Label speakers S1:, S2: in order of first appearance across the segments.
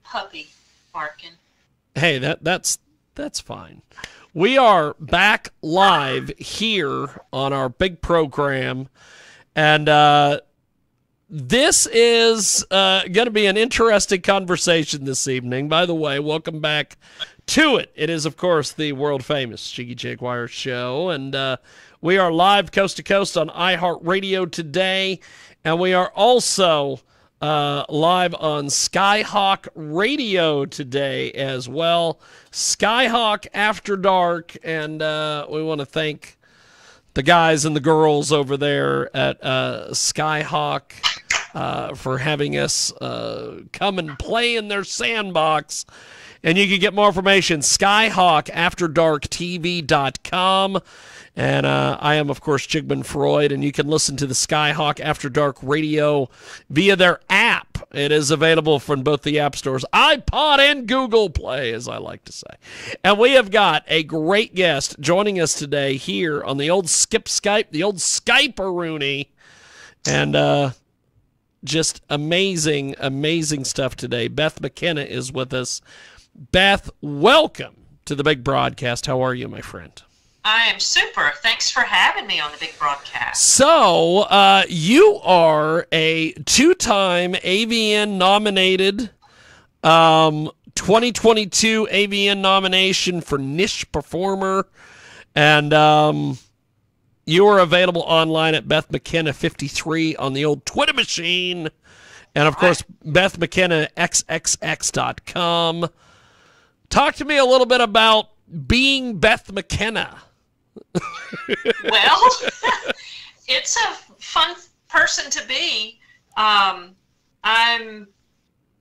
S1: puppy barking.
S2: Hey, that's fine. We are back live here on our big program, and this is going to be an interesting conversation this evening. By the way, welcome back to it. It is, of course, the world-famous Jiggy Jaguar show, and we are live coast to coast on iHeartRadio today, and we are also live on Skyhawk Radio today as well. Skyhawk After Dark, and we want to thank the guys and the girls over there at Skyhawk for having us come and play in their sandbox. And you can get more information, skyhawkafterdarktv.com. And I am, of course, Jigman Freud, and you can listen to the Skyhawk After Dark Radio via their app. It is available from both the app stores, iPod and Google Play, as I like to say. And we have got a great guest joining us today here on the old Skype, the old Skype-a-rooney. And just amazing, amazing stuff today. Beth Mckenna is with us. Beth, welcome to the big broadcast. How are you, my friend?
S1: I am super. Thanks for having me on the big broadcast.
S2: So, you are a two-time AVN nominated, 2022 AVN nomination for Niche Performer, and you are available online at Beth McKenna 53 on the old Twitter machine, and of course, Beth McKenna XXX.com. Talk to me a little bit about being Beth McKenna.
S1: Well, it's a fun person to be. I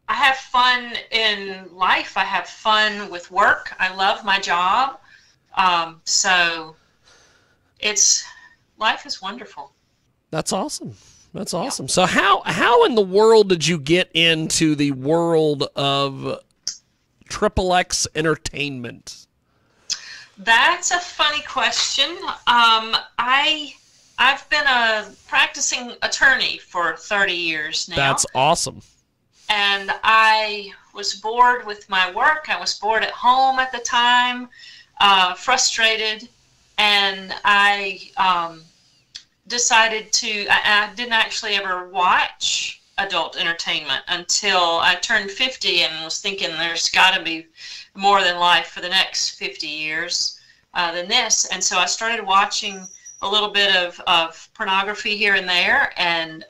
S1: have fun in life. I have fun with work. I love my job. So life is wonderful.
S2: That's awesome. That's awesome. Yeah. So how in the world did you get into the world of XXX Entertainment?
S1: That's a funny question. I've been a practicing attorney for 30 years now.
S2: That's awesome.
S1: And I was bored with my work. I was bored at home at the time, frustrated, and I decided I didn't actually ever watch adult entertainment until I turned 50 and was thinking there's got to be more than life for the next 50 years than this. And so I started watching a little bit of pornography here and there, and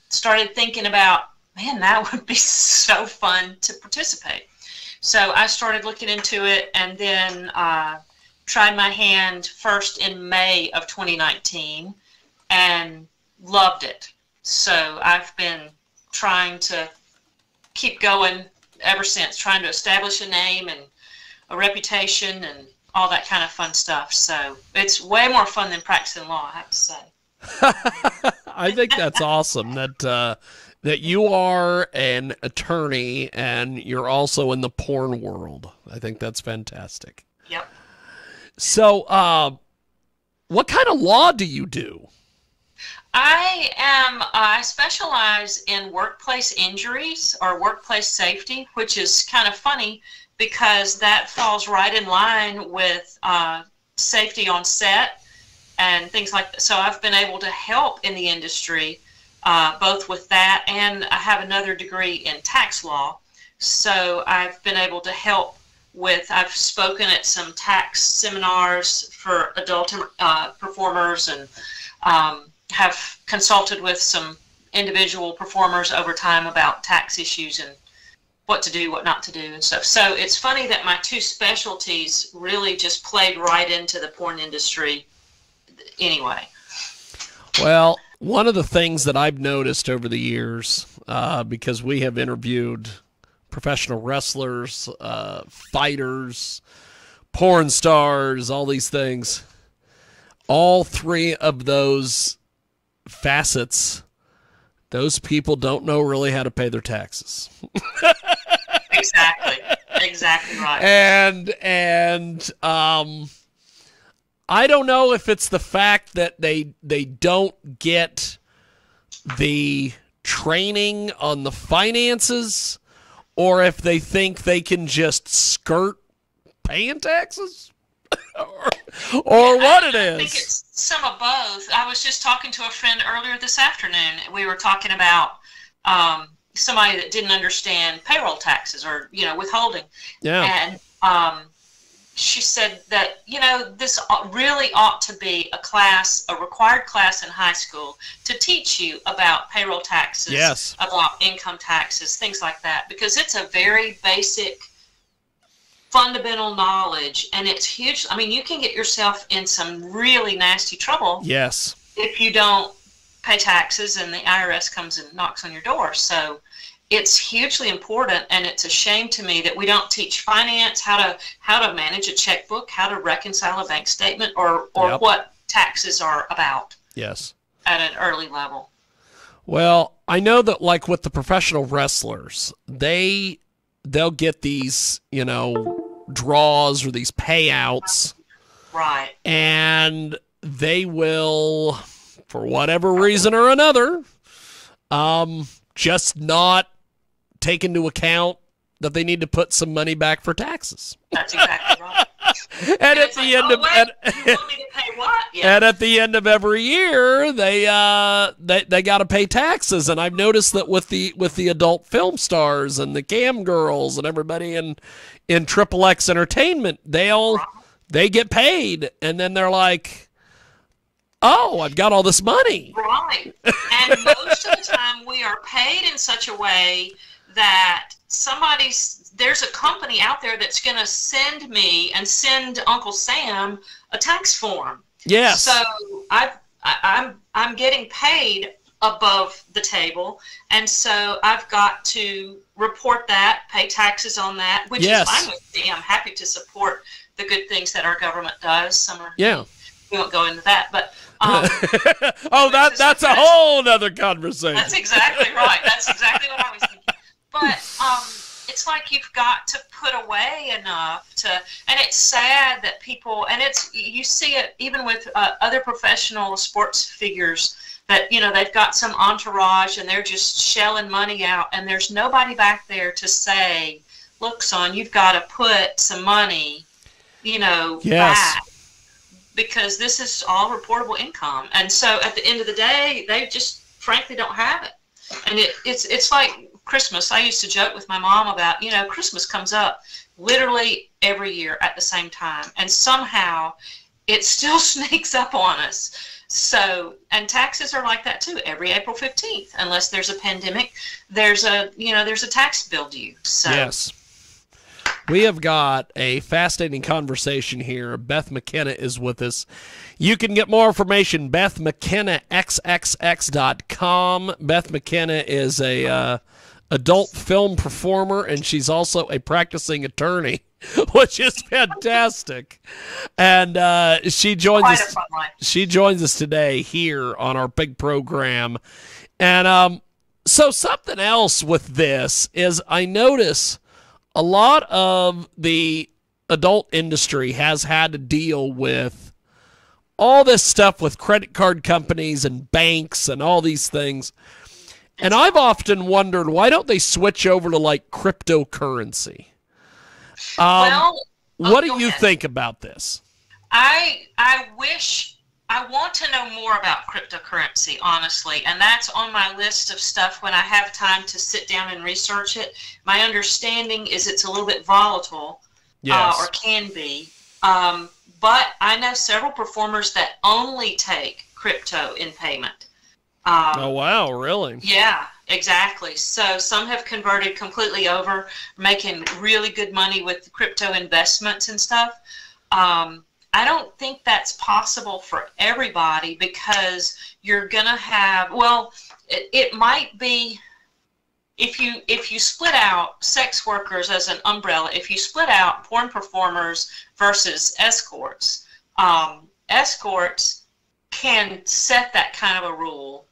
S1: started thinking about, man, that would be so fun to participate. So I started looking into it, and then tried my hand first in May of 2019 and loved it. So I've been trying to keep going ever since, trying to establish a name and a reputation and all that kind of fun stuff. So it's way more fun than practicing law, I have to say.
S2: I think that's awesome that you are an attorney and you're also in the porn world. I think that's fantastic.
S1: Yep.
S2: So what kind of law do you do?
S1: I specialize in workplace injuries or workplace safety, which is kind of funny because that falls right in line with safety on set and things like that. So I've been able to help in the industry both with that, and I have another degree in tax law. So I've been able to help with, I've spoken at some tax seminars for adult performers, and have consulted with some individual performers over time about tax issues and what to do, what not to do, and stuff. So it's funny that my two specialties really just played right into the porn industry anyway.
S2: Well, one of the things that I've noticed over the years, because we have interviewed professional wrestlers, fighters, porn stars, all these things, all three of those facets, those people don't know really how to pay their taxes.
S1: Exactly right.
S2: And I don't know if it's the fact that they don't get the training on the finances, or if they think they can just skirt paying taxes, or what it is.
S1: I think it's some of both. I was just talking to a friend earlier this afternoon. We were talking about somebody that didn't understand payroll taxes or, withholding.
S2: Yeah.
S1: And she said that, this really ought to be a required class in high school to teach you about payroll taxes,
S2: yes,
S1: about income taxes, things like that, because it's a very basic, fundamental knowledge, and it's huge. I mean, you can get yourself in some really nasty trouble.
S2: Yes.
S1: If you don't pay taxes and the IRS comes and knocks on your door. So it's hugely important, and it's a shame to me that we don't teach finance, how to manage a checkbook, how to reconcile a bank statement, or
S2: Yep.
S1: what taxes are about.
S2: Yes.
S1: At an early level.
S2: Well, I know that like with the professional wrestlers, they'll get these, draws or these payouts.
S1: Right.
S2: And they will, for whatever reason or another, just not take into account that they need to put some money back for taxes.
S1: That's exactly right.
S2: And at the end of
S1: you want me to pay what? Yeah.
S2: And at the end of every year, they got to pay taxes. And I've noticed that with the adult film stars and the cam girls and everybody in XXX Entertainment, they get paid, and then they're like, oh, I've got all this money.
S1: Right. And most of the time we are paid in such a way that there's a company out there that's going to send me and send Uncle Sam a tax form.
S2: Yes.
S1: So I'm getting paid above the table, and so I've got to report that, pay taxes on that, which
S2: Yes.
S1: is fine with me. I'm happy to support the good things that our government does. Some are,
S2: Yeah.
S1: we won't go into that, but
S2: oh, that's a whole other conversation.
S1: That's exactly right. That's exactly what I was thinking. But it's like you've got to put away enough and it's sad that people, and you see it even with other professional sports figures that, they've got some entourage and they're just shelling money out, and there's nobody back there to say, look, son, you've got to put some money,
S2: Yes.
S1: back, because this is all reportable income. And so at the end of the day, they just frankly don't have it. And it's like Christmas. I used to joke with my mom about, Christmas comes up literally every year at the same time, and somehow it still sneaks up on us. So, and taxes are like that too. Every April 15th, unless there's a pandemic, there's a tax bill due. So.
S2: Yes. We have got a fascinating conversation here. Beth Mckenna is with us. You can get more information, BethMcKennaXXX.com. Beth Mckenna is a adult film performer, and she's also a practicing attorney, which is fantastic. And she joins us. She joins us today here on our big program. And so something else with this is I notice a lot of the adult industry has had to deal with all this stuff with credit card companies and banks and all these things. And I've often wondered, why don't they switch over to like cryptocurrency? What do you think about this?
S1: I want to know more about cryptocurrency, honestly, and that's on my list of stuff when I have time to sit down and research it. My understanding is it's a little bit volatile,
S2: Yes.
S1: or can be, but I know several performers that only take crypto in payment.
S2: Oh, wow, really?
S1: Yeah, exactly. So some have converted completely over, making really good money with the crypto investments and stuff. I don't think that's possible for everybody, because you're going to have, it might be, if you split out sex workers as an umbrella, if you split out porn performers versus escorts, escorts can set that kind of a rule.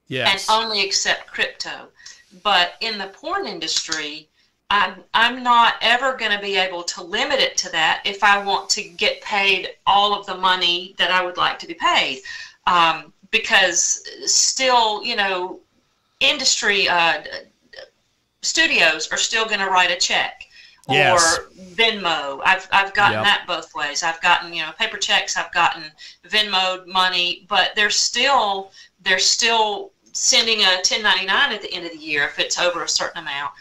S2: Yes.
S1: And only accept crypto. But in the porn industry, I'm not ever going to be able to limit it to that if I want to get paid all of the money that I would like to be paid. Because still, industry studios are still going to write a check.
S2: Yes.
S1: Or Venmo. I've gotten that both ways. I've gotten, paper checks. I've gotten Venmo money, but they're still sending a 1099 at the end of the year if it's over a certain amount.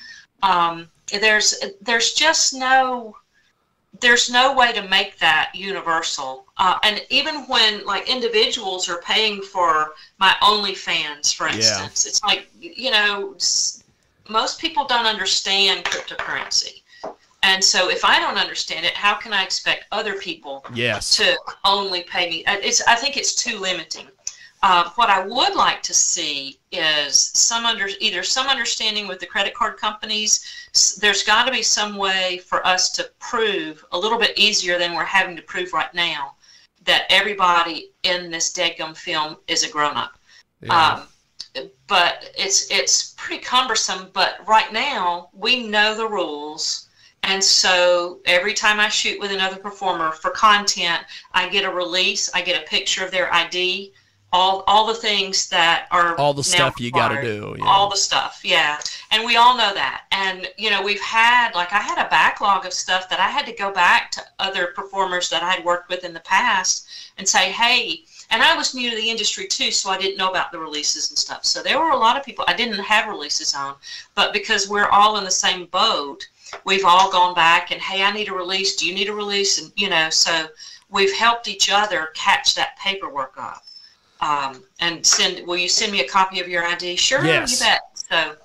S1: There's just no way to make that universal. And even when like individuals are paying for my OnlyFans, for instance, it's like, most people don't understand cryptocurrency. And so if I don't understand it, how can I expect other people to only pay me? I think it's too limiting. What I would like to see is either some understanding with the credit card companies. There's got to be some way for us to prove a little bit easier than we're having to prove right now that everybody in this deadgum film is a grown-up. Yeah. But it's pretty cumbersome. But right now, we know the rules. And so every time I shoot with another performer for content, I get a release, I get a picture of their ID, all the things that are
S2: all the stuff you got to do.
S1: Yeah. All the stuff, yeah. And we all know that. And, we've had, I had a backlog of stuff that I had to go back to other performers that I had worked with in the past and say, hey, and I was new to the industry too, so I didn't know about the releases and stuff. So there were a lot of people I didn't have releases on, but because we're all in the same boat, we've all gone back and, hey, I need a release. Do you need a release? And, so we've helped each other catch that paperwork up. And will you send me a copy of your ID? Sure,
S2: yes.
S1: You bet. So,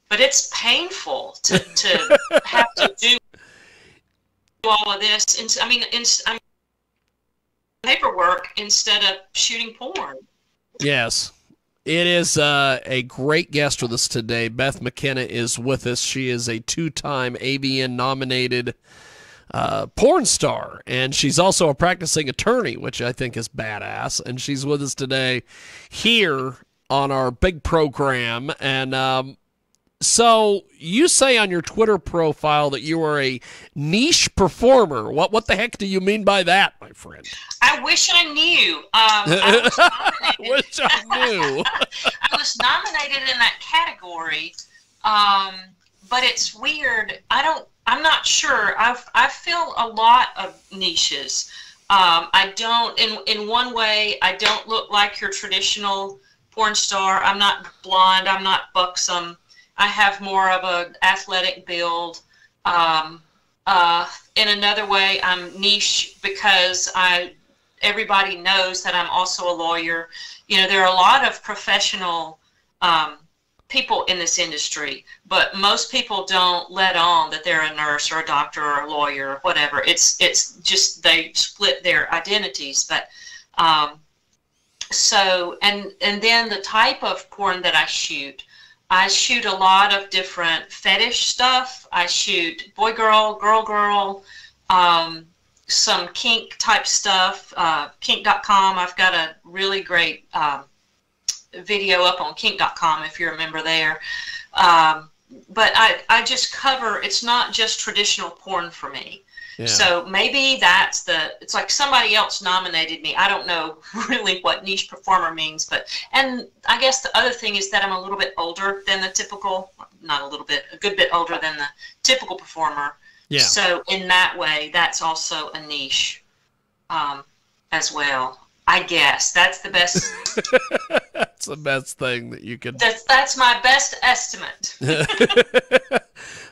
S1: but it's painful to have to do all of this. And paperwork instead of shooting porn.
S2: Yes. It is a great guest with us today. Beth Mckenna is with us. She is a 2-time AVN-nominated porn star, and she's also a practicing attorney, which I think is badass. And she's with us today here on our big program. And so you say on your Twitter profile that you are a niche performer. What the heck do you mean by that, my friend?
S1: I wish I knew. I was nominated.
S2: Wish I knew.
S1: I was nominated in that category, but it's weird. I'm not sure. I fill a lot of niches. I don't. In one way, I don't look like your traditional porn star. I'm not blonde. I'm not buxom. I have more of an athletic build. In another way, I'm niche because everybody knows that I'm also a lawyer. There are a lot of professional people in this industry, but most people don't let on that they're a nurse or a doctor or a lawyer or whatever. It's just they split their identities. But and then the type of porn that I shoot a lot of different fetish stuff. I shoot boy, girl, girl, girl, some kink type stuff, kink.com. I've got a really great video up on kink.com if you're a member there. But I just cover, it's not just traditional porn for me. Yeah. So maybe it's like somebody else nominated me. I don't know really what niche performer means, and I guess the other thing is that I'm a little bit older than the typical, not a little bit, a good bit older than the typical performer. Yeah. So in that way, that's also a niche as well. I guess that's the best.
S2: That's the best thing that you could.
S1: That's my best estimate.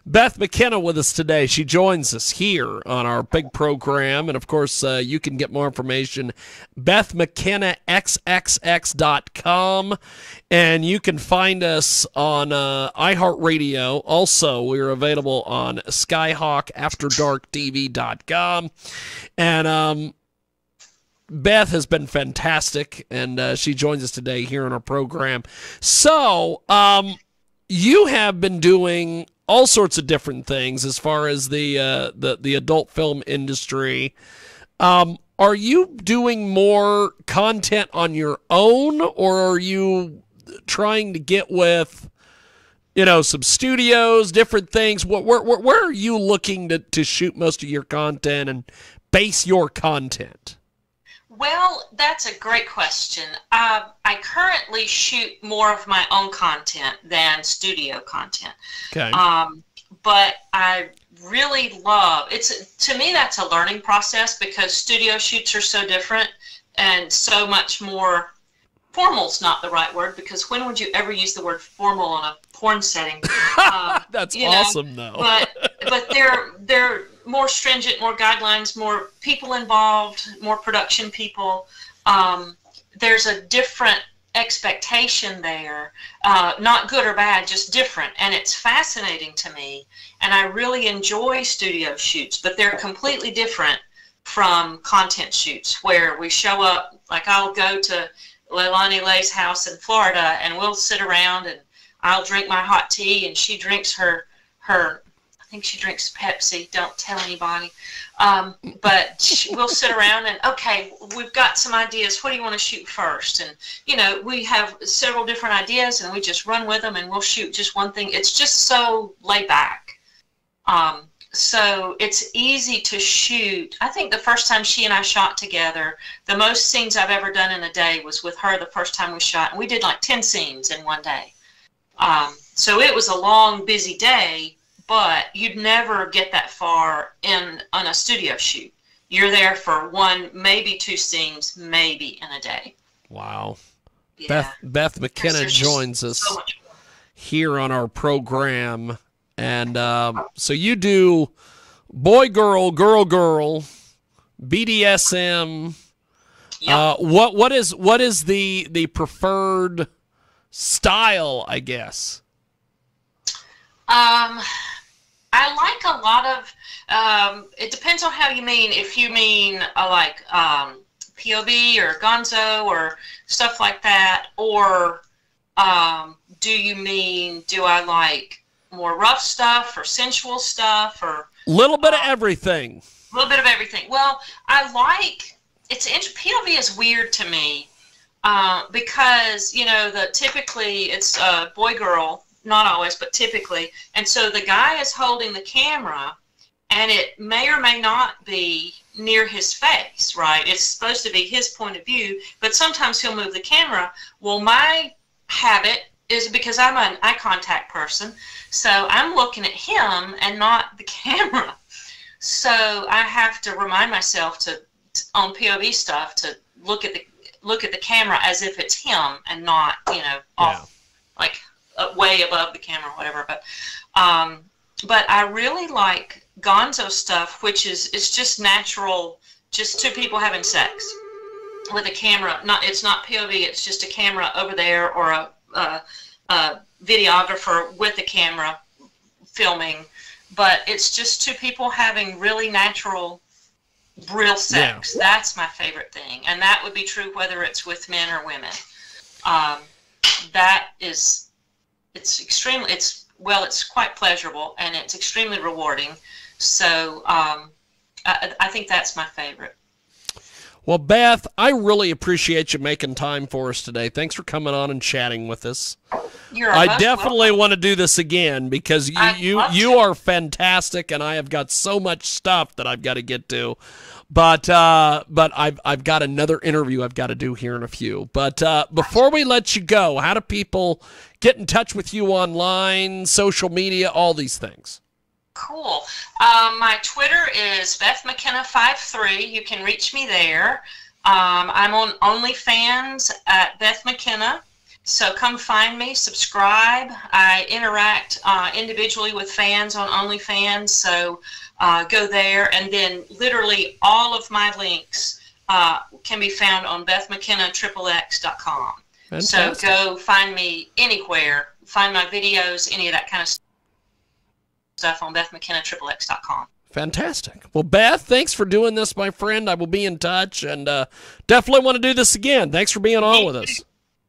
S2: Beth Mckenna with us today. She joins us here on our big program. And, of course, you can get more information, BethMcKennaXXX.com. And you can find us on iHeartRadio. Also, we're available on SkyhawkAfterDarkTV.com. And Beth has been fantastic, and she joins us today here on our program. So, you have been doing all sorts of different things as far as the adult film industry. Are you doing more content on your own, or are you trying to get with, some studios, different things? Where are you looking to shoot most of your content and base your content?
S1: Well, that's a great question. I currently shoot more of my own content than studio content.
S2: Okay.
S1: But I really love it's. To me, that's a learning process because studio shoots are so different and so much more. Formal's not the right word because when would you ever use the word formal in a porn setting?
S2: That's awesome, though.
S1: but they're more stringent, more guidelines, more people involved, more production people. There's a different expectation there, not good or bad, just different, and it's fascinating to me. And I really enjoy studio shoots, but they're completely different from content shoots where we show up. Like I'll go to Leilani Lay's house in Florida, and we'll sit around, and I'll drink my hot tea, and she drinks her. I think she drinks Pepsi. Don't tell anybody. But we'll sit around and, okay, we've got some ideas. What do you want to shoot first? And we have several different ideas, and we just run with them, and we'll shoot just one thing. It's just so laid back. So it's easy to shoot. I think the first time she and I shot together, the most scenes I've ever done in a day was with her the first time we shot. And we did like 10 scenes in one day. So it was a long, busy day, but you'd never get that far on a studio shoot. You're there for one, maybe two scenes, maybe in a day.
S2: Wow.
S1: Yeah.
S2: Beth Mckenna joins us here on our program. And so you do boy, girl, girl, girl, BDSM.
S1: Yep.
S2: What is the preferred style, I guess?
S1: I like a lot of. It depends on how you mean. If you mean like POV or Gonzo or stuff like that, or do you mean do I like more rough stuff or sensual stuff or
S2: a little bit of everything?
S1: A little bit of everything. Well, I like POV is weird to me because typically it's boy girl, not always, but typically, and so the guy is holding the camera, and it may or may not be near his face, right? It's supposed to be his point of view, but sometimes he'll move the camera. Well, my habit is because I'm an eye contact person, so I'm looking at him and not the camera. So I have to remind myself on POV stuff to look at the camera as if it's him and not off like way above the camera or whatever. But I really like Gonzo stuff, which is it's just natural, just two people having sex with a camera. It's not POV. It's just a camera over there or a videographer with a camera filming, but it's just two people having really natural, real sex. Yeah. That's my favorite thing, and that would be true whether it's with men or women. It's quite pleasurable, and it's extremely rewarding. So I think that's my favorite.
S2: Well, Beth, I really appreciate you making time for us today. Thanks for coming on and chatting with us. I definitely want to do this again because you are fantastic, and I have got so much stuff that I've got to get to. But I've got another interview I've got to do here in a few. But before we let you go, how do people get in touch with you online, social media, all these things?
S1: Cool. My Twitter is Beth Mckenna 53. You can reach me there. I'm on OnlyFans at Beth Mckenna. So come find me, subscribe. I interact individually with fans on OnlyFans. So go there. And then literally all of my links can be found on BethMcKennaXXX.com. So go find me anywhere. Find my videos, any of that kind of stuff on BethMcKennaXXX.com.
S2: Fantastic. Well, Beth, thanks for doing this, my friend. I will be in touch, and definitely want to do this again. Thanks for being on with us.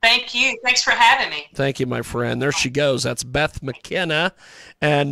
S1: Thank you. Thanks for having me.
S2: Thank you, my friend. There she goes. That's Beth Mckenna. And